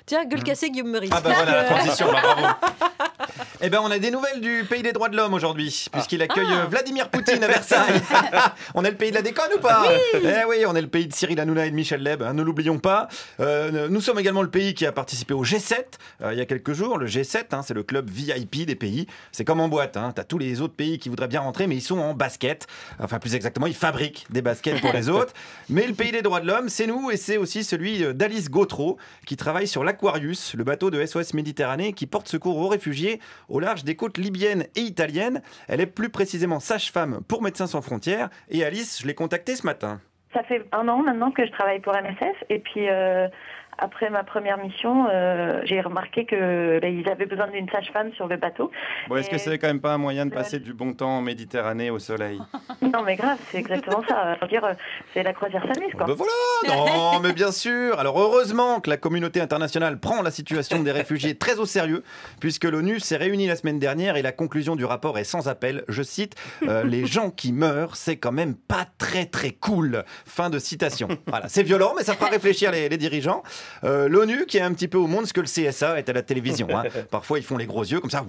Tiens, gueule cassée, Guillaume Meurice. Ah bah voilà, la transition, bah, bravo. Eh ben, on a des nouvelles du pays des droits de l'homme aujourd'hui, puisqu'il accueille Vladimir Poutine à Versailles. On est le pays de la déconne ou pas? Eh oui, on est le pays de Cyril Hanouna et de Michel Leb, hein, ne l'oublions pas. Nous sommes également le pays qui a participé au G7 il y a quelques jours. Le G7, hein, c'est le club VIP des pays. C'est comme en boîte, hein. T'as tous les autres pays qui voudraient bien rentrer, mais ils sont en basket. Enfin, plus exactement, ils fabriquent des baskets pour les autres. Mais le pays des droits de l'homme, c'est nous, et c'est aussi celui d'Alice Gautreau, qui travaille sur l'Aquarius, le bateau de SOS Méditerranée, qui porte secours aux réfugiés au large des côtes libyennes et italiennes. Elle est plus précisément sage-femme pour Médecins sans frontières. Et Alice, je l'ai contactée ce matin. Ça fait 1 an maintenant que je travaille pour MSF et puis après ma première mission, j'ai remarqué qu'ils avaient besoin d'une sage-femme sur le bateau. Bon, est-ce que c'est quand même pas un moyen de passer du bon temps en Méditerranée au soleil? Non mais grave, c'est exactement ça. Faut dire, c'est la croisière s'amuse quoi. Ben voilà, non mais bien sûr. Alors heureusement que la communauté internationale prend la situation des réfugiés très au sérieux, puisque l'ONU s'est réunie la semaine dernière et la conclusion du rapport est sans appel. Je cite, les gens qui meurent, c'est quand même pas très très cool. Fin de citation. Voilà, c'est violent, mais ça fera réfléchir les dirigeants. L'ONU qui est un petit peu au monde ce que le CSA est à la télévision. Hein. Parfois ils font les gros yeux comme ça,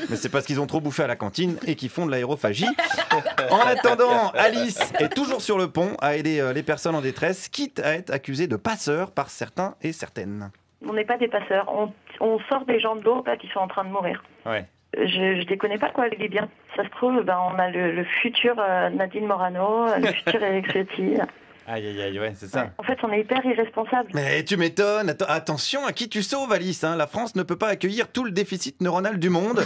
mais c'est parce qu'ils ont trop bouffé à la cantine et qu'ils font de l'aérophagie. En attendant, Alice est toujours sur le pont à aider les personnes en détresse, quitte à être accusée de passeurs par certains et certaines. On n'est pas des passeurs, on sort des gens de l'eau qui sont en train de mourir. Ouais. Je ne les connais pas quoi, les Libyens. Ça se trouve, on a le futur Nadine Morano, le futur Eric Ciotti. Aïe, aïe, aïe, ouais, c'est ça. En fait, on est hyper irresponsables. Mais tu m'étonnes. Attention à qui tu sauves, Alice. Hein. La France ne peut pas accueillir tout le déficit neuronal du monde.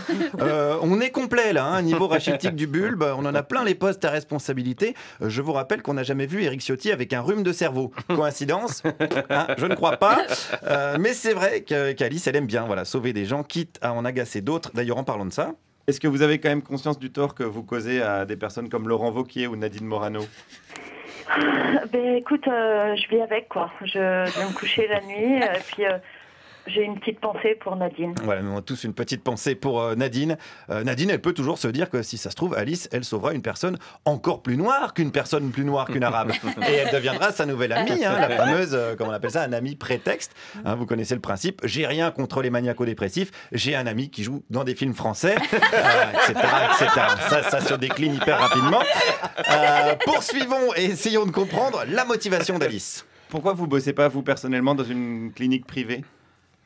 On est complet, là, hein, niveau rachitique du bulbe. On en a plein les postes à responsabilité. Je vous rappelle qu'on n'a jamais vu Eric Ciotti avec un rhume de cerveau. Coïncidence? Hein, je ne crois pas. Mais c'est vrai qu'Alice, elle aime bien sauver des gens, quitte à en agacer d'autres. D'ailleurs, en parlant de ça, est-ce que vous avez quand même conscience du tort que vous causez à des personnes comme Laurent Wauquiez ou Nadine Morano? Ben écoute, je vis avec quoi. Je vais me coucher la nuit et puis j'ai une petite pensée pour Nadine. Voilà, nous avons tous une petite pensée pour Nadine. Nadine, elle peut toujours se dire que si ça se trouve, Alice, elle sauvera une personne encore plus noire qu'une personne plus noire qu'une arabe. Et elle deviendra sa nouvelle amie, hein, la fameuse, comment on appelle ça, un ami prétexte. Hein, vous connaissez le principe. J'ai rien contre les maniaco-dépressifs. J'ai un ami qui joue dans des films français, etc., etc. Ça se décline hyper rapidement. Poursuivons et essayons de comprendre la motivation d'Alice. Pourquoi vous bossez pas, vous, personnellement, dans une clinique privée?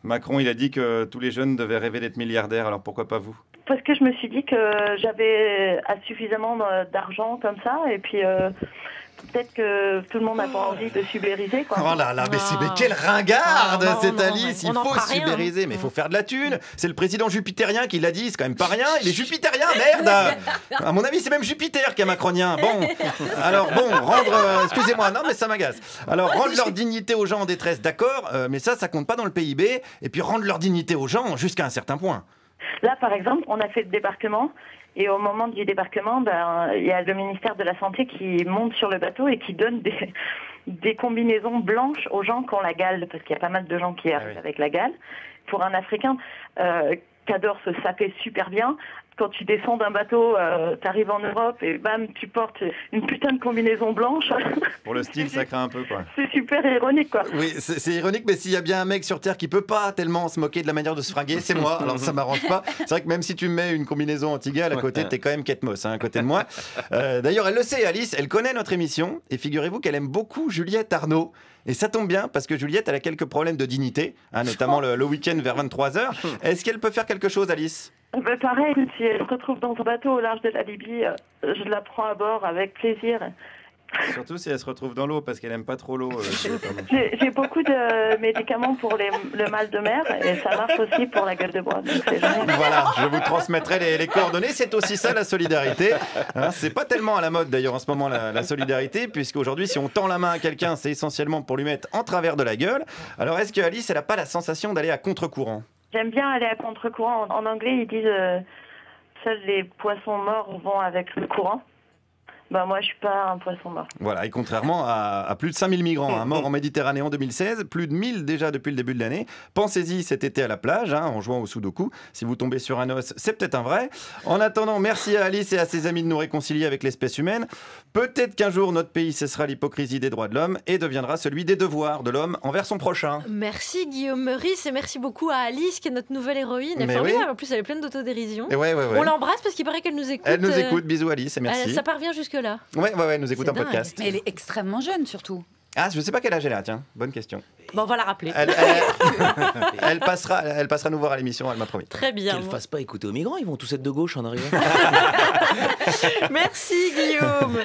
Macron, il a dit que tous les jeunes devaient rêver d'être milliardaires, alors pourquoi pas vous? Parce que je me suis dit que j'avais suffisamment d'argent comme ça, et puis peut-être que tout le monde n'a pas envie de subériser, quoi. Oh là là, mais quelle ringarde, cette Alice. Il faut subériser, rien. mais il faut faire de la thune. C'est le président jupitérien qui l'a dit, c'est quand même pas rien. Il est jupitérien, merde. À mon avis, c'est même Jupiter qui est macronien. Bon, alors excusez-moi, non mais ça m'agace. Alors, rendre leur dignité aux gens en détresse, d'accord, mais ça compte pas dans le PIB. Et puis rendre leur dignité aux gens jusqu'à un certain point. Là, par exemple, on a fait le débarquement. Et au moment du débarquement, il y a le ministère de la Santé qui monte sur le bateau et qui donne des combinaisons blanches aux gens qui ont la gale, parce qu'il y a pas mal de gens qui arrivent avec la gale. Pour un Africain qui adore se saper super bien, quand tu descends d'un bateau, tu arrives en Europe et bam, tu portes une putain de combinaison blanche. Pour le style, ça craint un peu, quoi. C'est super ironique, quoi. Oui, c'est ironique, mais s'il y a bien un mec sur Terre qui peut pas tellement se moquer de la manière de se fringuer, c'est moi. Alors ça m'arrange pas. C'est vrai que même si tu me mets une combinaison anti-gale à côté, t'es quand même Kate Moss, hein, à côté de moi. D'ailleurs, elle le sait, Alice, elle connaît notre émission. Et figurez-vous qu'elle aime beaucoup Juliette Arnaud. Et ça tombe bien, parce que Juliette, elle a quelques problèmes de dignité, hein, notamment le week-end vers 23h. Est-ce qu'elle peut faire quelque chose, Alice? Pareil, si elle se retrouve dans un bateau au large de la Libye, je la prends à bord avec plaisir. Surtout si elle se retrouve dans l'eau, parce qu'elle aime pas trop l'eau. J'ai beaucoup de médicaments pour le mal de mer, et ça marche aussi pour la gueule de bois. Donc c'est génial. Voilà, je vous transmettrai les coordonnées. C'est aussi ça, la solidarité. Hein, c'est pas tellement à la mode, d'ailleurs, en ce moment, la solidarité, puisqu'aujourd'hui, si on tend la main à quelqu'un, c'est essentiellement pour lui mettre en travers de la gueule. Alors, est-ce que Alice, elle a pas la sensation d'aller à contre-courant? J'aime bien aller à contre-courant. En anglais, ils disent seuls les poissons morts vont avec le courant. Bah moi, je suis pas un poisson mort. Voilà, et contrairement à plus de 5000 migrants morts en Méditerranée en 2016, plus de 1000 déjà depuis le début de l'année. Pensez-y cet été à la plage, en jouant au Sudoku. Si vous tombez sur un os, c'est peut-être un vrai. En attendant, merci à Alice et à ses amis de nous réconcilier avec l'espèce humaine. Peut-être qu'un jour, notre pays cessera l'hypocrisie des droits de l'homme et deviendra celui des devoirs de l'homme envers son prochain. Merci Guillaume Meurice et merci beaucoup à Alice qui est notre nouvelle héroïne. Elle est formidable, en plus elle est pleine d'autodérision. Ouais. On l'embrasse parce qu'il paraît qu'elle nous écoute. Elle nous écoute, bisous Alice et merci. Ça parvient jusque-là. Ouais, elle nous écoute en podcast. Mais elle est extrêmement jeune surtout. Ah, je sais pas quel âge elle a, tiens, bonne question. Bon, on va la rappeler. Elle passera nous voir à l'émission, elle m'a promis. Très bien. Qu'elle fasse pas écouter aux migrants, ils vont tous être de gauche en arrivant. Merci Guillaume.